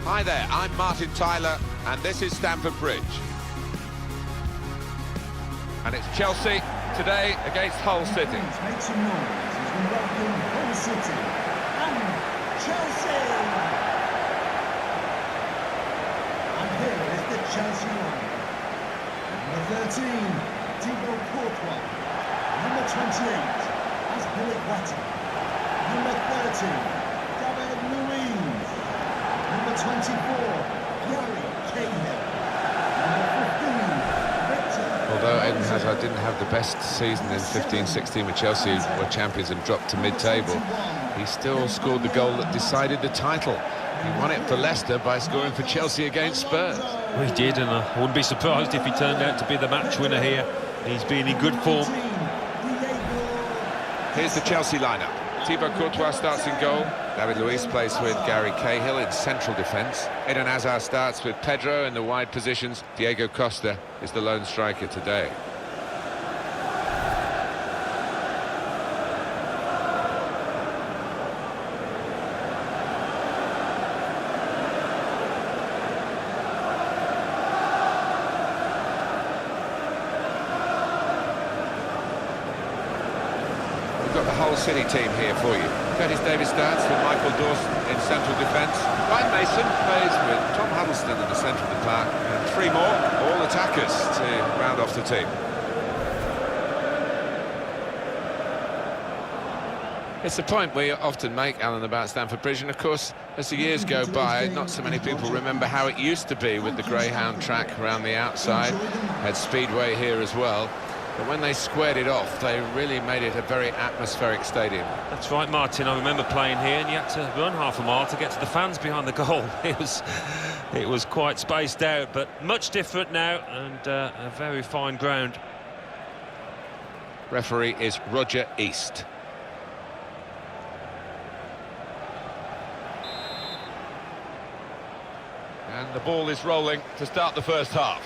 Hi there, I'm Martin Tyler, and this is Stamford Bridge. And it's Chelsea today against Hull City. Make some noise as we welcome Hull City and Chelsea. And here is the Chelsea line. Number 13, Thibaut Courtois. Number 28, Azpilicueta. Number 30, David Luiz. Number 24, Gary Cahill. Number 15, Victor. Although Eden Hazard didn't have the best season in 15-16 with Chelsea were champions and dropped to mid-table, he still scored the goal that decided the title. He won it for Leicester by scoring for Chelsea against Spurs. Well, he did, and I wouldn't be surprised if he turned out to be the match winner here. He's been in good form. Here's the Chelsea lineup. Thibaut Courtois starts in goal. David Luiz plays with Gary Cahill in central defence. Eden Hazard starts with Pedro in the wide positions. Diego Costa is the lone striker today. We've got the Hull City team here for you. Curtis Davis starts with Michael Dawson in central defence. Ryan Mason plays with Tom Huddleston in the centre of the park. And three more, all attackers, to round off the team. It's a point we often make, Alan, about Stamford Bridge, and of course, as the years go by, not so many people remember how it used to be with the Greyhound track around the outside. Had Speedway here as well. But when they squared it off, they really made it a very atmospheric stadium. That's right, Martin. I remember playing here, and you had to run half a mile to get to the fans behind the goal. It was quite spaced out, but much different now, and a very fine ground. Referee is Roger East. And the ball is rolling to start the first half.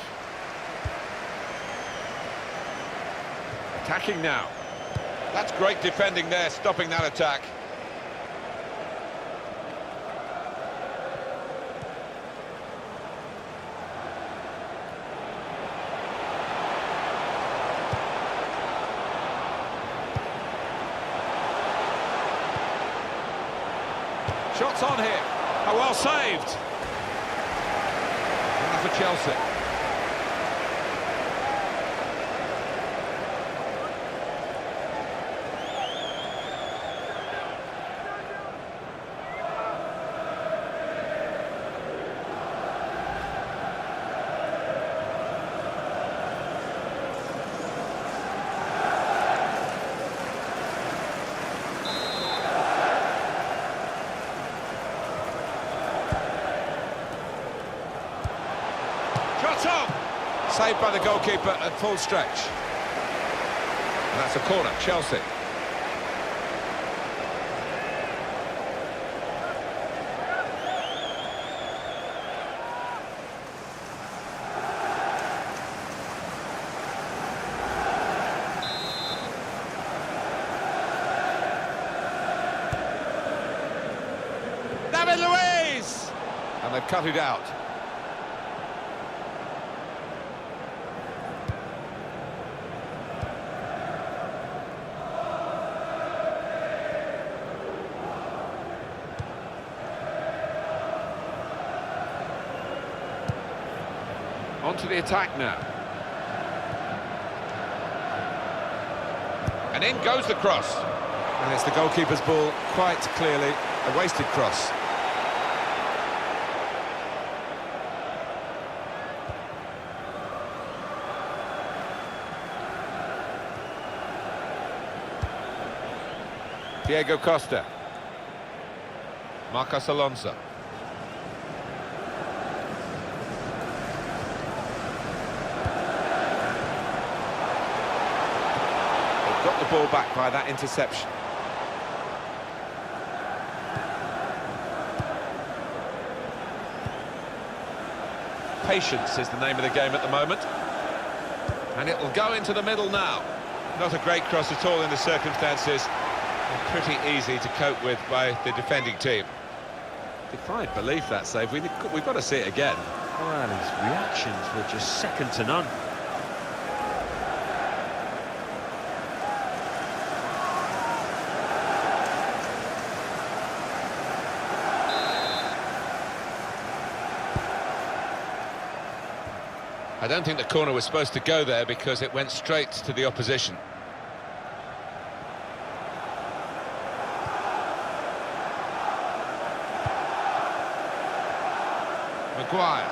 Attacking now. That's great defending there, stopping that attack. Shots on here. Oh, well saved. And for Chelsea. Saved by the goalkeeper at full stretch. And that's a corner, Chelsea. David Luiz! And they've cut it out. On to the attack now. And in goes the cross. And it's the goalkeeper's ball, quite clearly a wasted cross. Diego Costa. Marcos Alonso. Got the ball back by that interception. Patience is the name of the game at the moment. And it will go into the middle now. Not a great cross at all in the circumstances. And pretty easy to cope with by the defending team. Defied belief, that save. We've got to see it again. Well, his reactions were just second to none. I don't think the corner was supposed to go there because it went straight to the opposition. Maguire.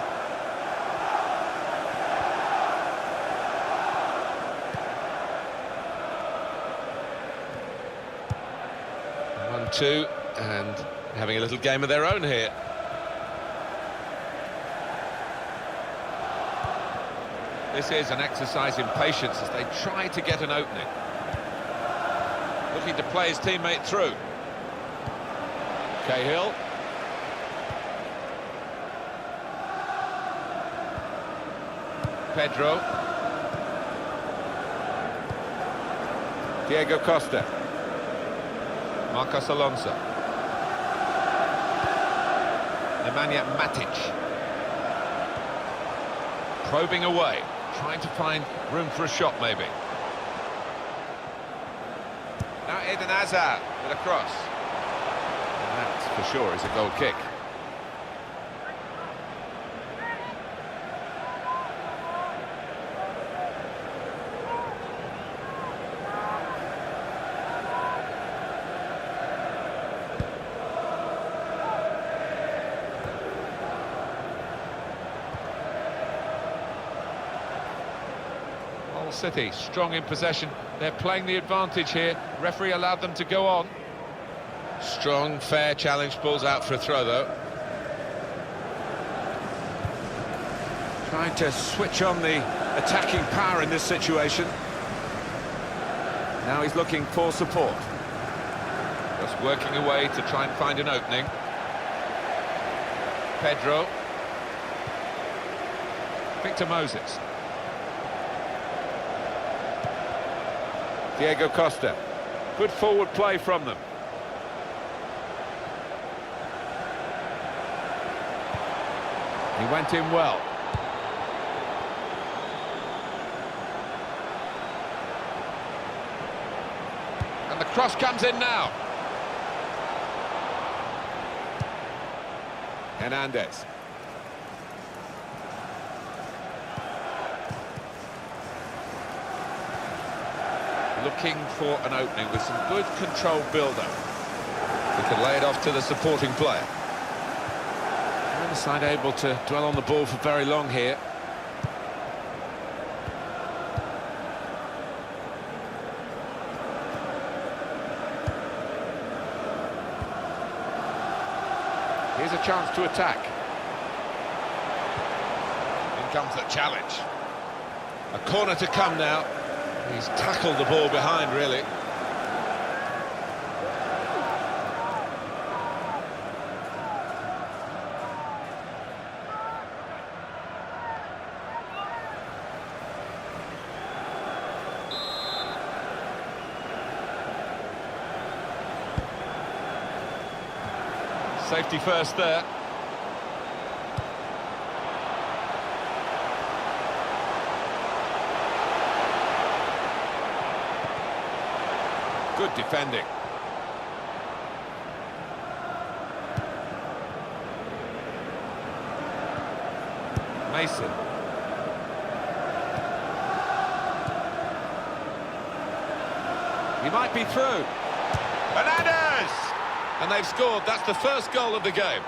One, two, and having a little game of their own here. This is an exercise in patience as they try to get an opening. Looking to play his teammate through. Cahill. Pedro. Diego Costa. Marcos Alonso. Nemanja Matic. Probing away. Trying to find room for a shot, maybe. Now Eden Hazard with a cross. And that, for sure, is a goal kick. City strong in possession. They're playing the advantage here. Referee allowed them to go on. Strong, fair challenge. Ball's out for a throw, though. Trying to switch on the attacking power in this situation. Now he's looking for support. Just working away to try and find an opening. Pedro. Victor Moses. Diego Costa. Good forward play from them. He went in well. And the cross comes in now. Hernandez. Looking for an opening with some good controlled build-up. He could lay it off to the supporting player. The other side able to dwell on the ball for very long here. Here's a chance to attack. In comes the challenge. A corner to come now. He's tackled the ball behind, really. Safety first there. Good defending. Mason. He might be through. Hernandez! And they've scored. That's the first goal of the game.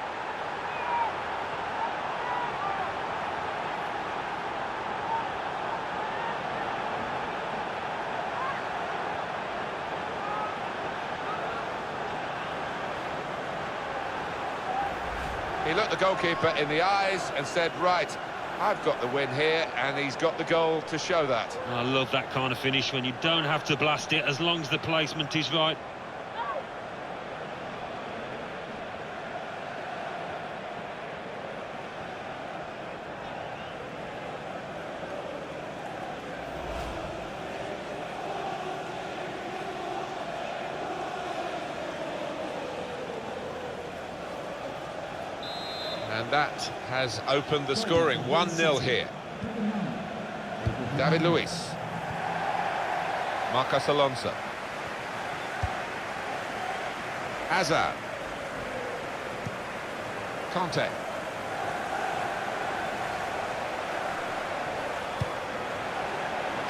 He looked the goalkeeper in the eyes and said, right, I've got the win here, and he's got the goal to show that. I love that kind of finish when you don't have to blast it as long as the placement is right. And that has opened the scoring. 1-0 here. David Luiz. Marcos Alonso. Hazard. Conte.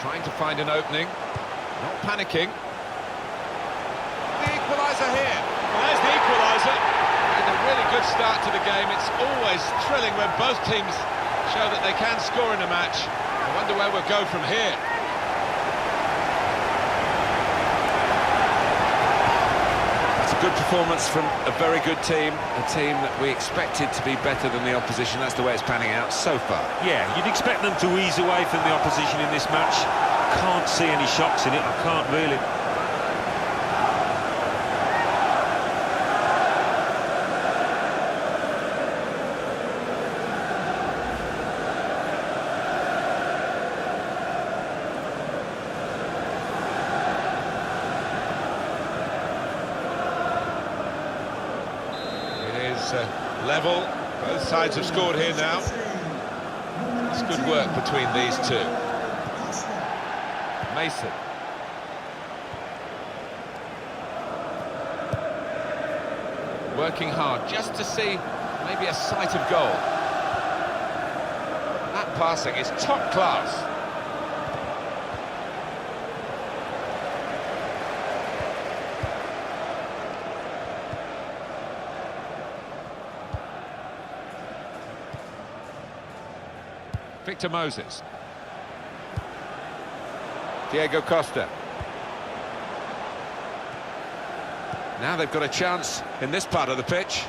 Trying to find an opening. Not panicking. The equaliser here. Well, there's the equaliser. And a really good start to the game. It's always thrilling when both teams show that they can score in a match. I wonder where we'll go from here. That's a good performance from a very good team, a team that we expected to be better than the opposition. That's the way it's panning out so far. Yeah, you'd expect them to ease away from the opposition in this match. Can't see any shocks in it, I can't really. Level, both sides have scored here now. It's good work between these two. Mason. Working hard just to see maybe a sight of goal. That passing is top class. Victor Moses. Diego Costa. Now they've got a chance in this part of the pitch.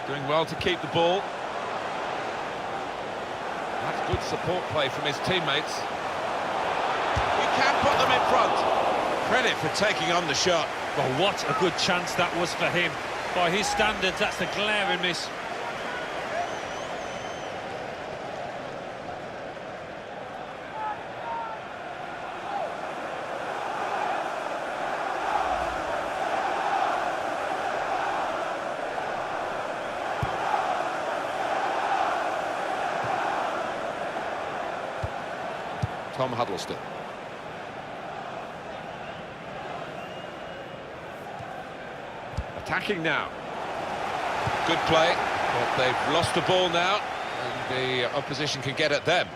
Doing well to keep the ball. That's good support play from his teammates. You can put them in front. Credit for taking on the shot. Well, what a good chance that was for him. By his standards, that's a glaring miss. Tom Huddleston. Attacking now. Good play, but they've lost the ball now, and the opposition can get at them.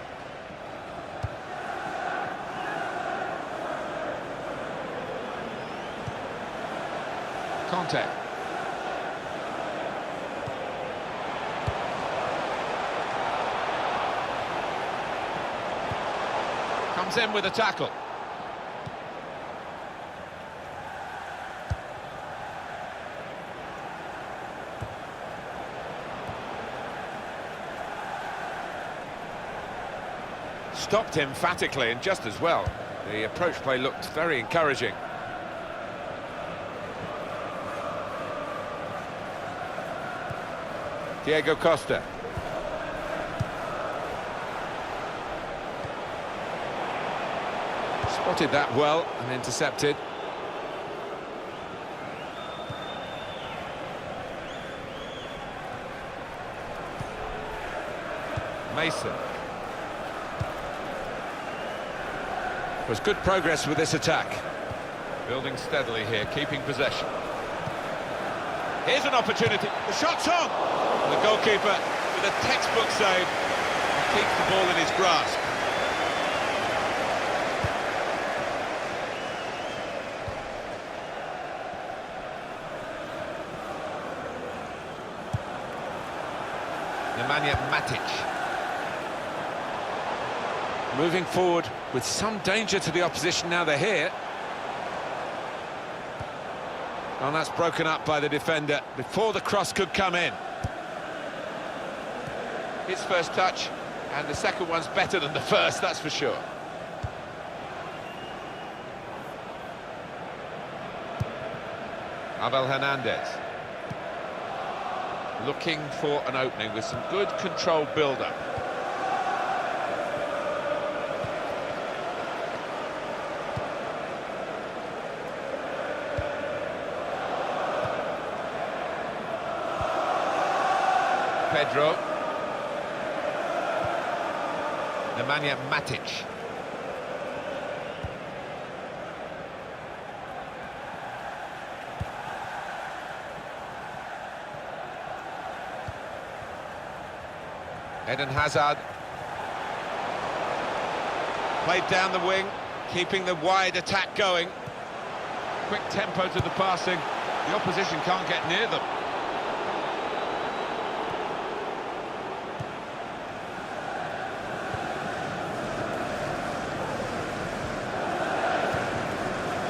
Conte. Comes in with a tackle. Stopped emphatically and just as well. The approach play looked very encouraging. Diego Costa. Spotted that well and intercepted. Mason. Was good progress with this attack. Building steadily here, keeping possession. Here's an opportunity. The shot's on! And the goalkeeper with a textbook save keeps the ball in his grasp. Nemanja Matic. Moving forward with some danger to the opposition now they're here. And that's broken up by the defender before the cross could come in. His first touch, and the second one's better than the first, that's for sure. Abel Hernandez. Looking for an opening with some good controlled build-up. Pedro. Nemanja Matic. Eden Hazard. Played down the wing, keeping the wide attack going. Quick tempo to the passing. The opposition can't get near them.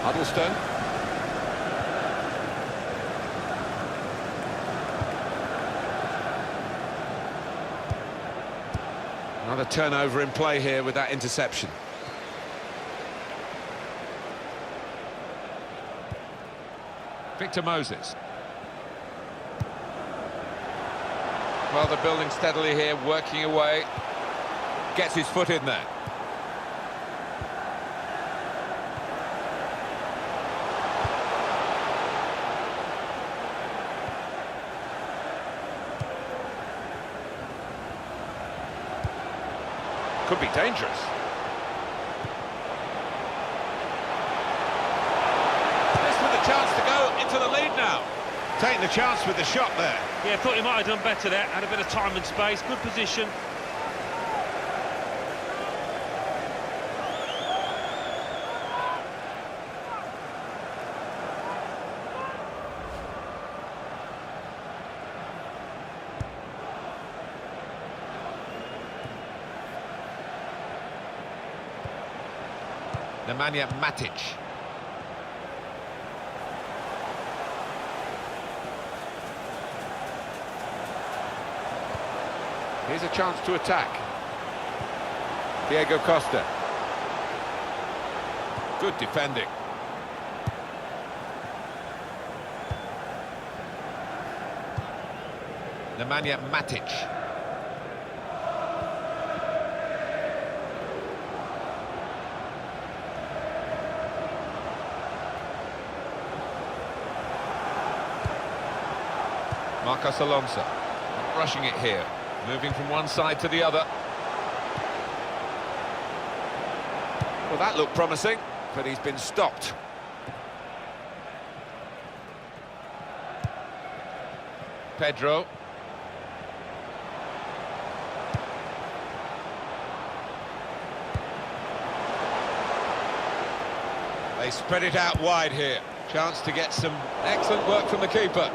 Huddlestone. Another turnover in play here with that interception. Victor Moses. Well, they're building steadily here, working away. Gets his foot in there. Could be dangerous. This with a chance to go into the lead now. Taking the chance with the shot there. Yeah, thought he might have done better there. Had a bit of time and space, good position. Nemanja Matic. Here's a chance to attack. Diego Costa. Good defending. Nemanja Matic. Marcos Alonso, not rushing it here, moving from one side to the other. Well, that looked promising, but he's been stopped. Pedro. They spread it out wide here. Chance to get some excellent work from the keeper.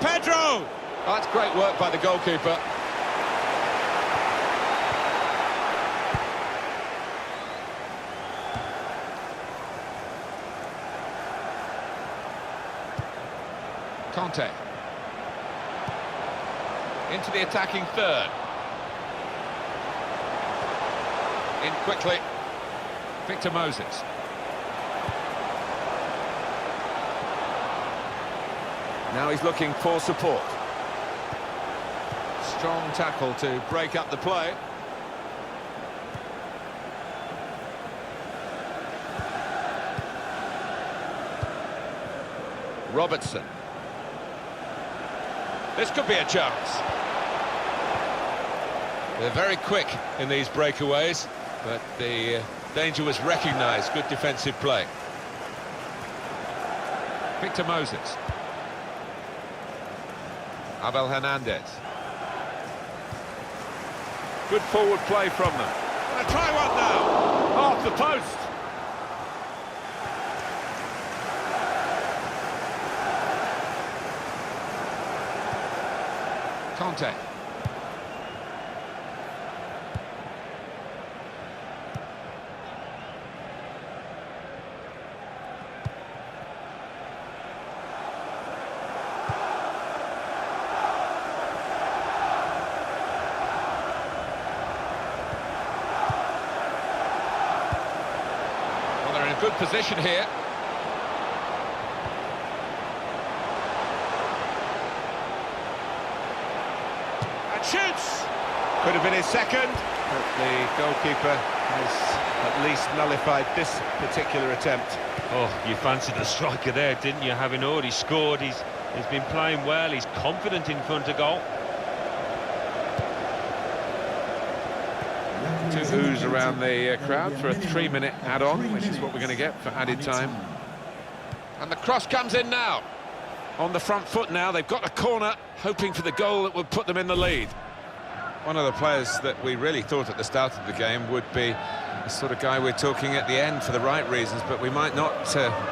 Pedro! Oh, that's great work by the goalkeeper. Conte. Into the attacking third. In quickly. Victor Moses. Now he's looking for support. Strong tackle to break up the play. Robertson. This could be a chance. They're very quick in these breakaways, but the danger was recognised. Good defensive play. Victor Moses. Abel Hernandez. Good forward play from them. Gonna try one now. Off the post. Conte. Good position here. And shoots! Could have been his second, but the goalkeeper has at least nullified this particular attempt. Oh, you fancied the striker there, didn't you? Having already scored, he's been playing well, he's confident in front of goal. to ooze around the crowd for a 3-minute add-on, which is what we're going to get for added time. And the cross comes in now. On the front foot now, they've got a corner, hoping for the goal that would put them in the lead. One of the players that we really thought at the start of the game would be the sort of guy we're talking at the end for the right reasons, but we might not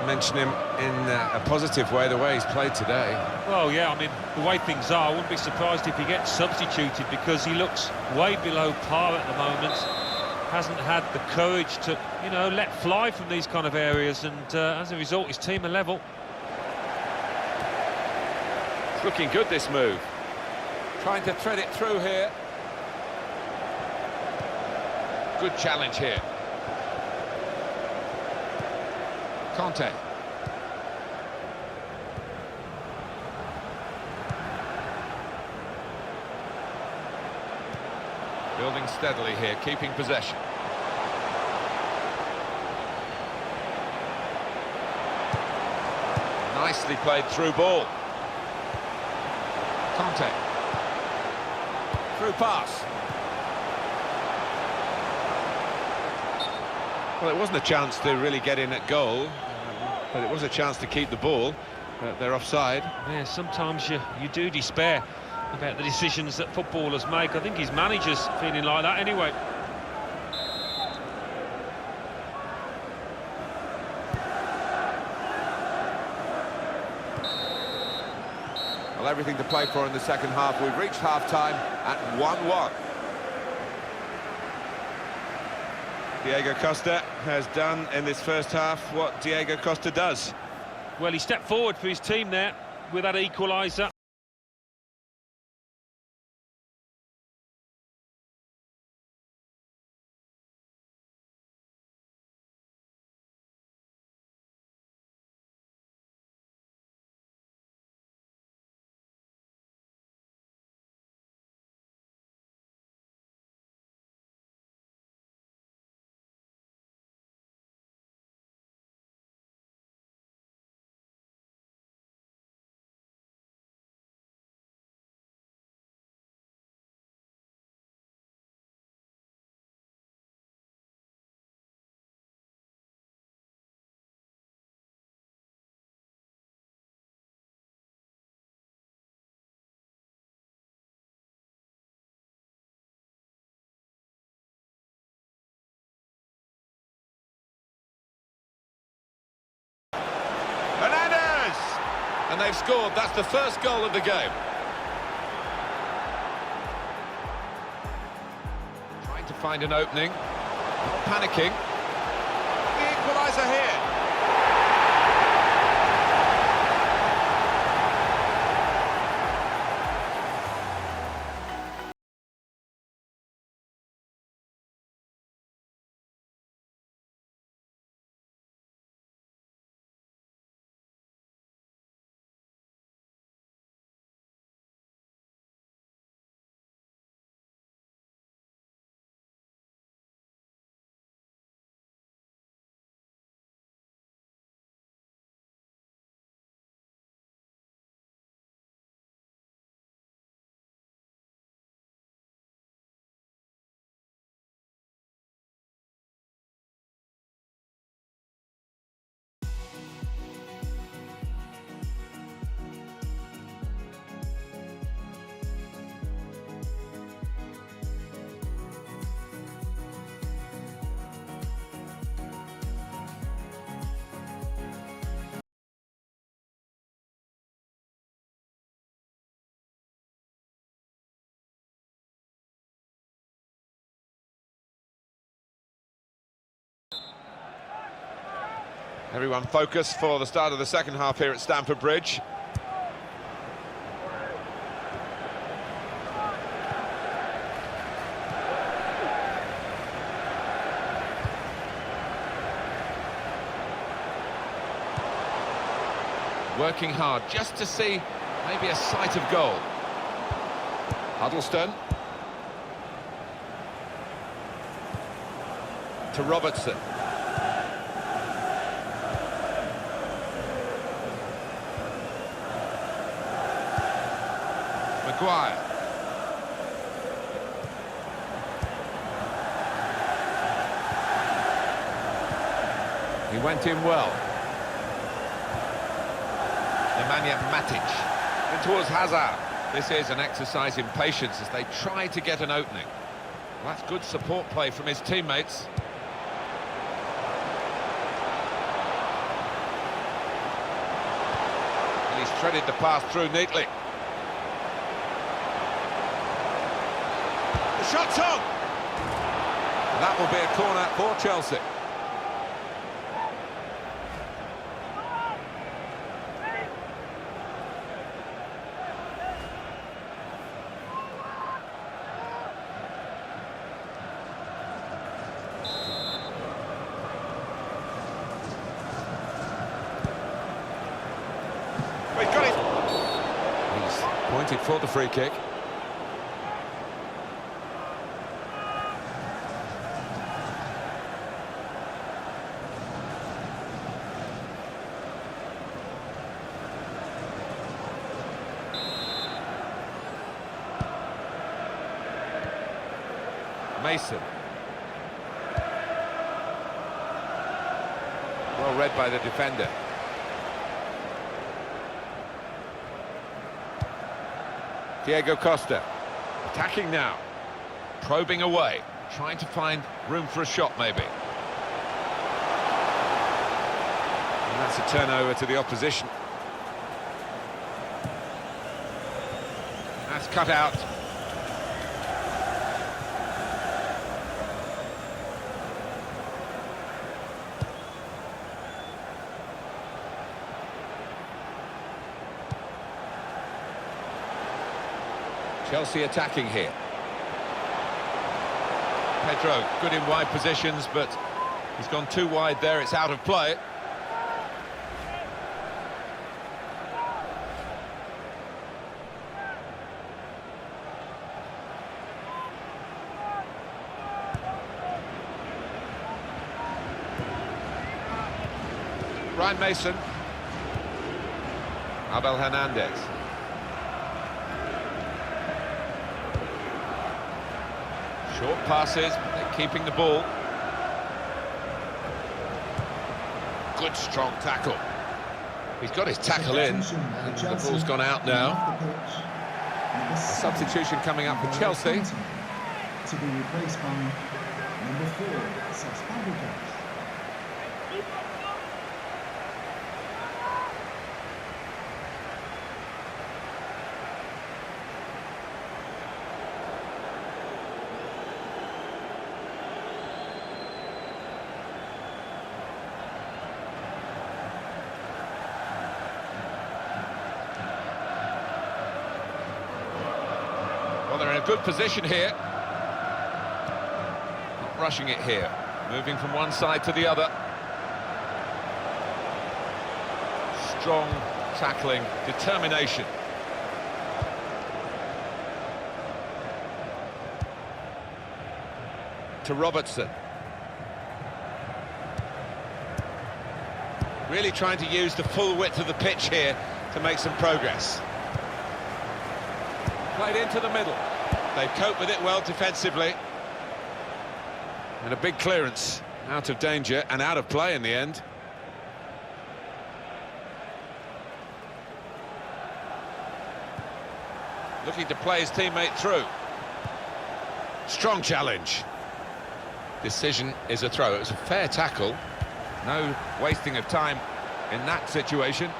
mention him in a positive way, the way he's played today. Well, yeah, I mean, the way things are, I wouldn't be surprised if he gets substituted, because he looks way below par at the moment. Hasn't had the courage to, you know, let fly from these kind of areas, and as a result, his team are level. It's looking good, this move. Trying to thread it through here. Good challenge here. Conte. Building steadily here, keeping possession. Nicely played through ball. Conte. Through pass. Well, it wasn't a chance to really get in at goal, but it was a chance to keep the ball. They're offside. Yeah, sometimes you do despair about the decisions that footballers make. I think his manager's feeling like that anyway. Well, everything to play for in the second half. We've reached half-time at 1-1. Diego Costa has done in this first half what Diego Costa does. Well, he stepped forward for his team there with that equaliser. And they've scored. That's the first goal of the game. Trying to find an opening. Not panicking. The equaliser here. Everyone focused for the start of the second half here at Stamford Bridge. Working hard just to see maybe a sight of goal. Huddleston. To Robertson. Maguire. He went in well. Nemanja Matic. In towards Hazard. This is an exercise in patience as they try to get an opening. Well, that's good support play from his teammates. And he's threaded the pass through neatly. The shot's on! And that will be a corner for Chelsea. He's got it. He's pointed for the free kick. Mason. Well read by the defender. Diego Costa, attacking now, probing away, trying to find room for a shot maybe. And that's a turnover to the opposition. That's cut out. Chelsea attacking here. Pedro, good in wide positions, but he's gone too wide there, it's out of play. Ryan Mason. Abel Hernandez. Short passes, they're keeping the ball. Good strong tackle. He's got his tackle in, and the ball's gone out now. A substitution coming up for Chelsea. To be replaced by number 4, Stamford Bridge. Well, they're in a good position here. Not rushing it here. Moving from one side to the other. Strong tackling, determination. To Robertson. Really trying to use the full width of the pitch here to make some progress. Played into the middle. They've coped with it well defensively. And a big clearance, out of danger and out of play in the end. Looking to play his teammate through. Strong challenge. Decision is a throw. It was a fair tackle. No wasting of time in that situation.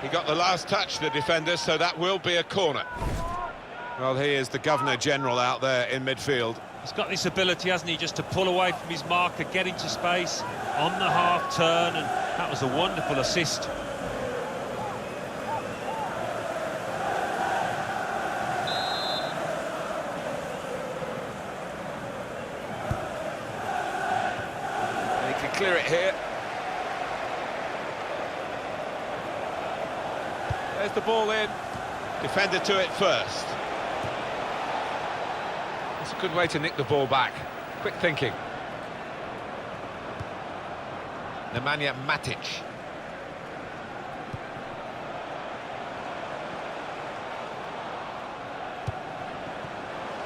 He got the last touch, the defender, so that will be a corner. Well, he is the Governor-General out there in midfield. He's got this ability, hasn't he, just to pull away from his marker, get into space on the half-turn, and that was a wonderful assist. And he can clear it here. There's the ball in. Defender to it first. It's a good way to nick the ball back. Quick thinking. Nemanja Matic.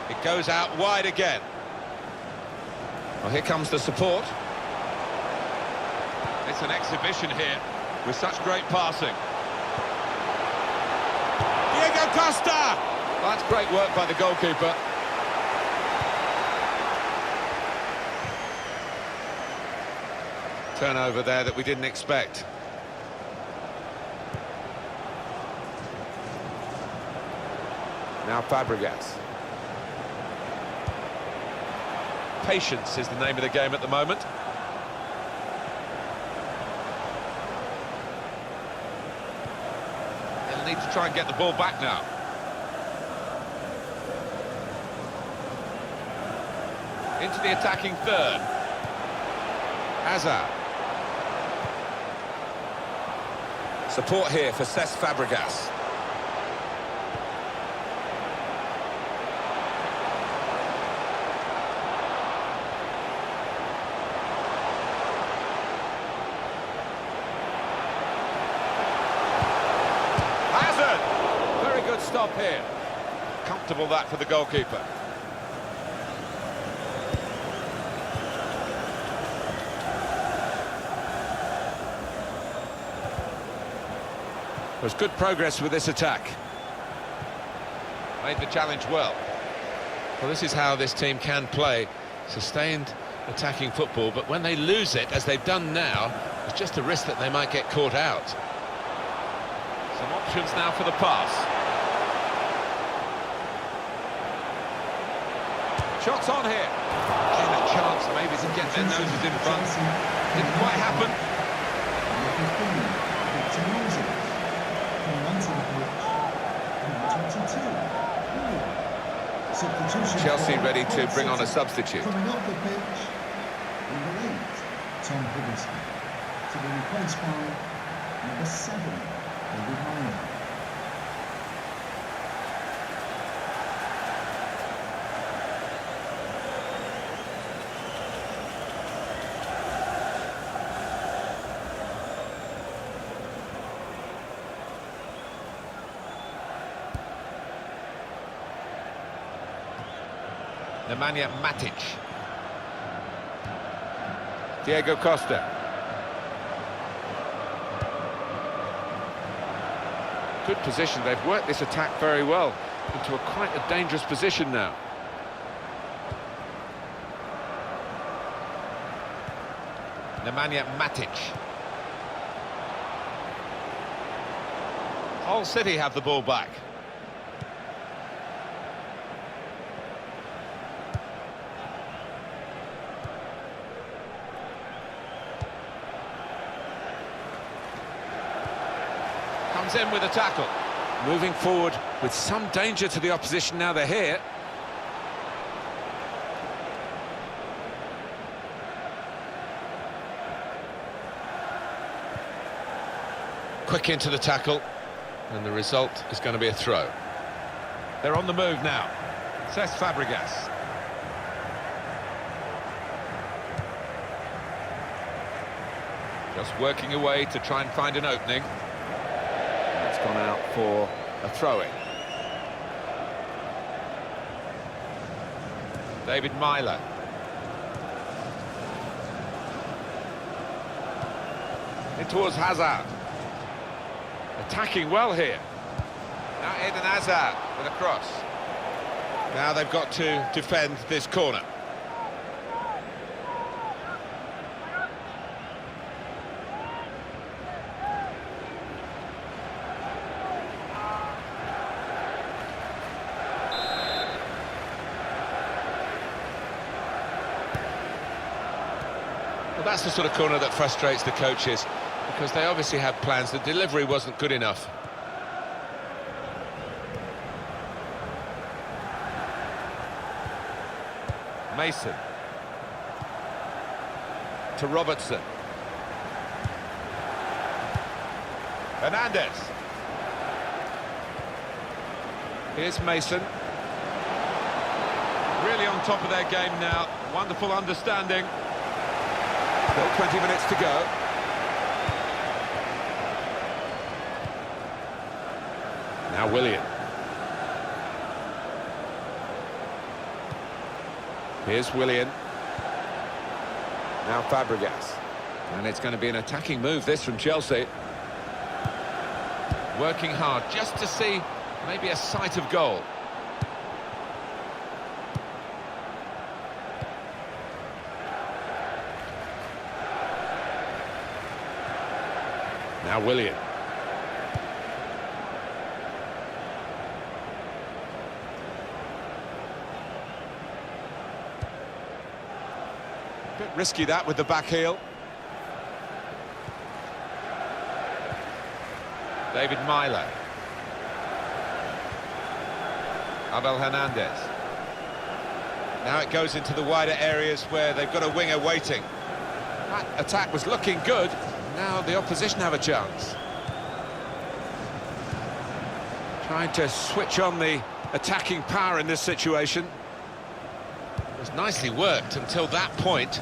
It goes out wide again. Well, here comes the support. It's an exhibition here with such great passing. Diego Costa! Well, that's great work by the goalkeeper. Turnover there that we didn't expect. Now Fabregas. Patience is the name of the game at the moment. They'll need to try and get the ball back now. Into the attacking third. Hazard. Support here for Cesc Fabregas. Hazard! Very good stop here. Comfortable that for the goalkeeper. There's good progress with this attack. Made the challenge well. Well, this is how this team can play. Sustained attacking football, but when they lose it, as they've done now, there's just a risk that they might get caught out. Some options now for the pass. Shots on here. Getting a chance maybe to get their noses in front. Didn't quite happen. Chelsea ready to bring on a substitute. Coming off the pitch, number 8, Tom Hiddleston, to be replaced by number 7, David Maya. Nemanja Matic. Diego Costa. Good position. They've worked this attack very well into quite a dangerous position now. Nemanja Matic. Hull City have the ball back. Comes in with a tackle. Moving forward with some danger to the opposition now they're here. Quick into the tackle, and the result is going to be a throw. They're on the move now. Cesc Fabregas. Just working away to try and find an opening. It's gone out for a throw-in. David Milo. In towards Hazard. Attacking well here. Now Eden Hazard with a cross. Now they've got to defend this corner. Well, that's the sort of corner that frustrates the coaches, because they obviously had plans. The delivery wasn't good enough. Mason. To Robertson. Hernandez. Here's Mason. Really on top of their game now. Wonderful understanding. Still 20 minutes to go. Now Willian. Here's Willian. Now Fabregas. And it's going to be an attacking move, this, from Chelsea. Working hard just to see maybe a sight of goal. Now Willian. Bit risky that with the back heel. David Milo. Abel Hernandez. Now it goes into the wider areas where they've got a winger waiting. That attack was looking good. Now the opposition have a chance. Trying to switch on the attacking power in this situation. It was nicely worked until that point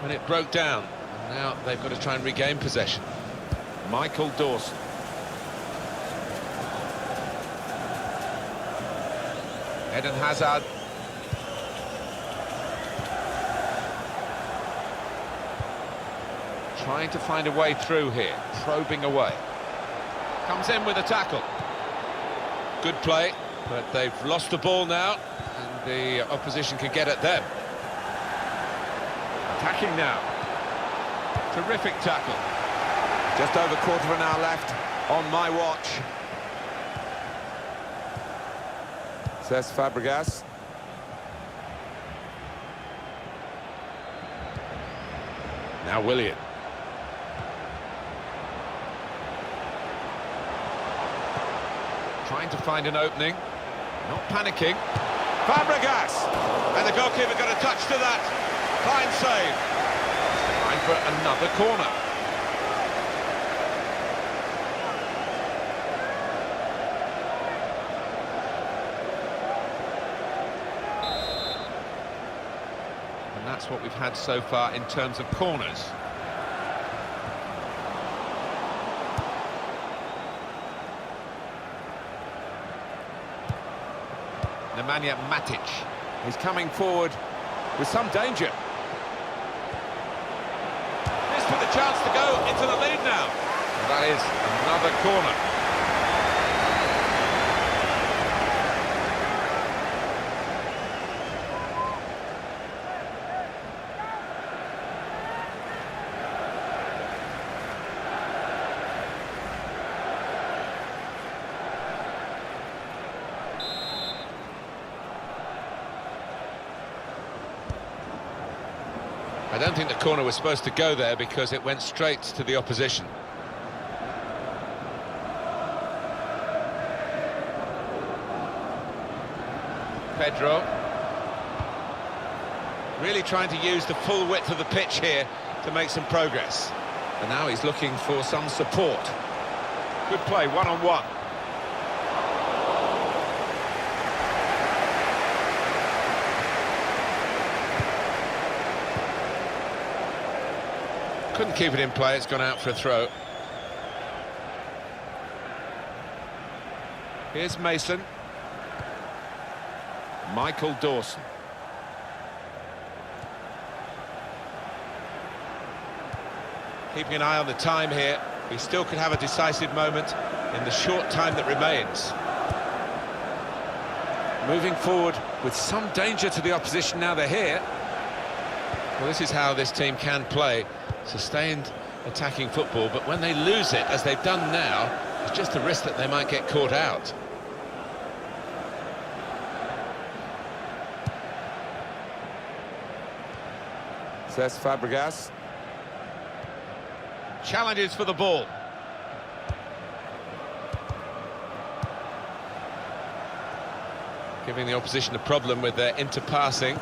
when it broke down. And now they've got to try and regain possession. Michael Dawson. Eden Hazard. Trying to find a way through here, probing away. Comes in with a tackle. Good play, but they've lost the ball now, and the opposition can get at them. Attacking now. Terrific tackle. Just over quarter of an hour left on my watch. Says Fabregas. Now Willian. Trying to find an opening, not panicking. Fabregas! And the goalkeeper got a touch to that. Fine save. Time for another corner. And that's what we've had so far in terms of corners. Nemanja Matic. He's coming forward with some danger. This with the chance to go into the lead now. And that is another corner. I don't think the corner was supposed to go there because it went straight to the opposition. Pedro. Really trying to use the full width of the pitch here to make some progress. And now he's looking for some support. Good play, one-on-one. Couldn't keep it in play, it's gone out for a throw. Here's Mason. Michael Dawson. Keeping an eye on the time here. He still could have a decisive moment in the short time that remains. Moving forward with some danger to the opposition now they're here. Well, this is how this team can play. Sustained attacking football, but when they lose it, as they've done now, it's just a risk that they might get caught out. Says Fabregas. Challenges for the ball. Giving the opposition a problem with their interpassing.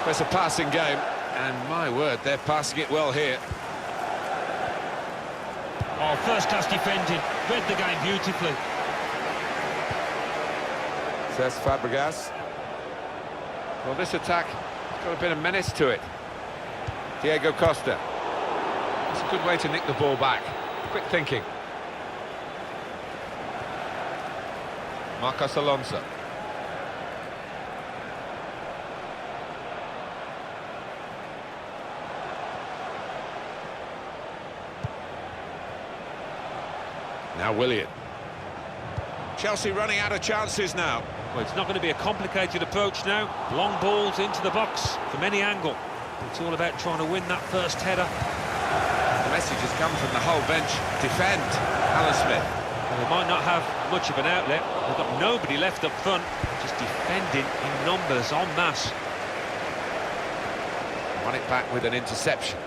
It's a passing game, and my word, they're passing it well here. Oh, first-class defending. Read the game beautifully. Says Fabregas. Well, this attack has got a bit of menace to it. Diego Costa. It's a good way to nick the ball back. Quick thinking. Marcos Alonso. Now Willian. Chelsea running out of chances now. Well, it's not going to be a complicated approach now. Long balls into the box from any angle. It's all about trying to win that first header. The message has come from the whole bench. Defend, Alan Smith. Well, they might not have much of an outlet. They've got nobody left up front. Just defending in numbers, en masse. Won it back with an interception.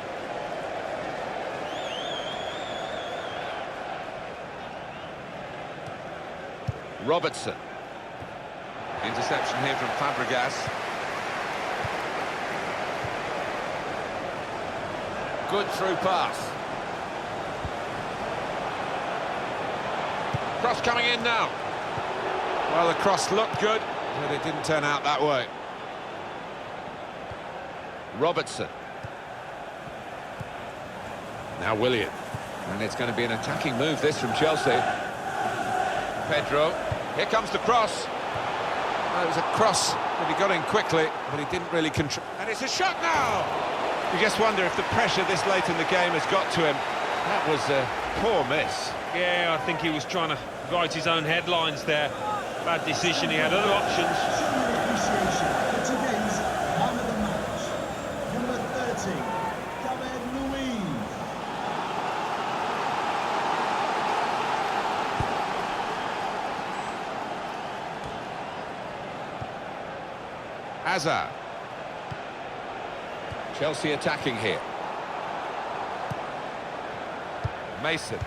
Robertson. Interception here from Fabregas. Good through pass. Cross coming in now. Well, the cross looked good, but it didn't turn out that way. Robertson. Now Willian. And it's going to be an attacking move, this, from Chelsea. Pedro. Here comes the cross. Well, it was a cross that he got in quickly, but he didn't really control. And it's a shot now! You just wonder if the pressure this late in the game has got to him. That was a poor miss. Yeah, I think he was trying to write his own headlines there. Bad decision, he had other options. Appreciation for today's man of the match. Number 30, David Luiz. Hazard. Chelsea attacking here. Mason.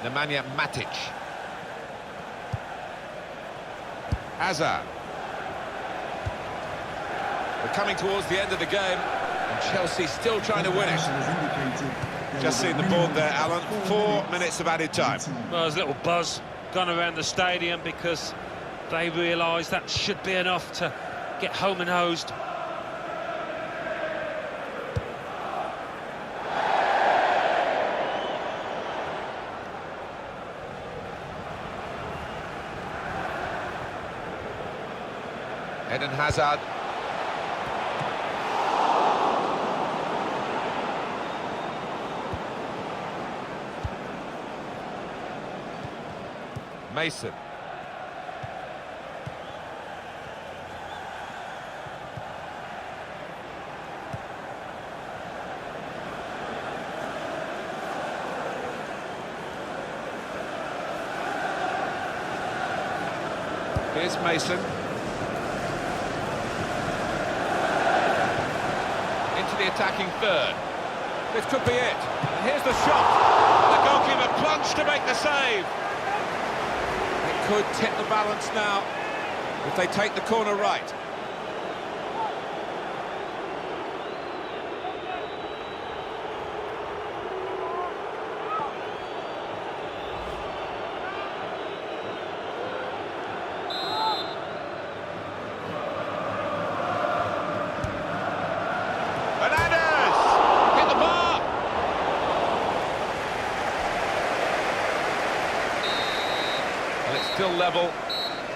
Nemanja Matic. Hazard. We're coming towards the end of the game, and Chelsea still trying to win it. Just seen the board there, Alan. 4 minutes of added time. Well, there's a little buzz gone around the stadium because they realise that should be enough to get home and hosed. Eden Hazard. Mason. Here's Mason. Into the attacking third. This could be it. And here's the shot. The goalkeeper plunged to make the save. Could tip the balance now if they take the corner right. Still level,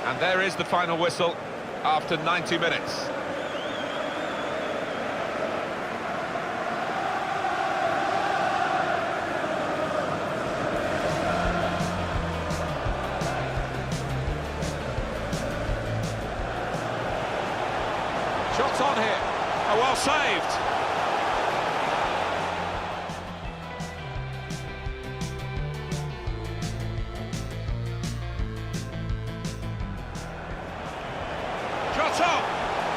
and there is the final whistle after 90 minutes. Shots on here. Oh, well saved.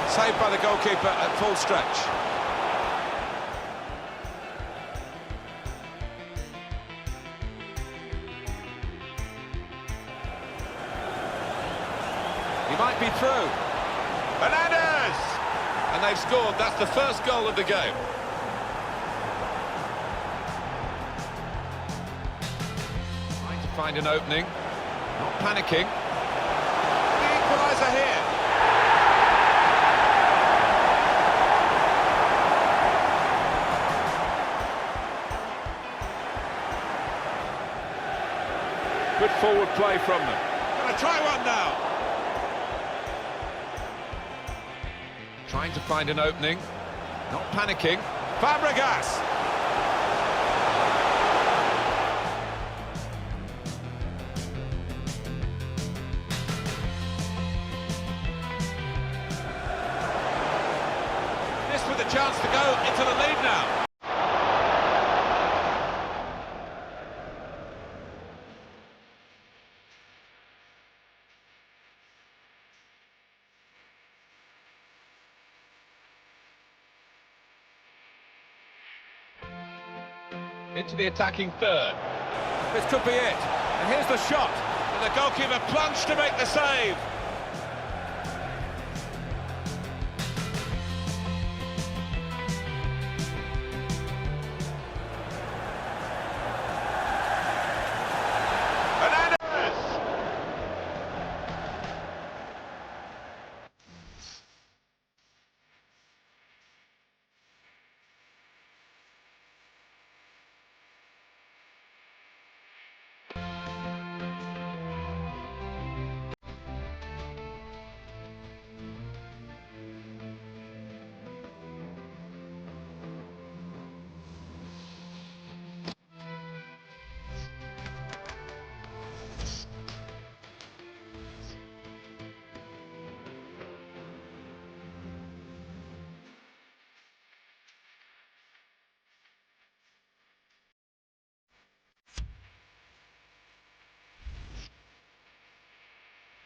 Saved by the goalkeeper at full stretch. He might be through. Hernandez! And they've scored. That's the first goal of the game. Trying to find an opening. Not panicking. The equaliser here. Good forward play from them. Gonna try one now. trying to find an opening, not panicking. Fabregas! This with a chance to go into the lead now. Into the attacking third. This could be it. And here's the shot. And the goalkeeper plunged to make the save.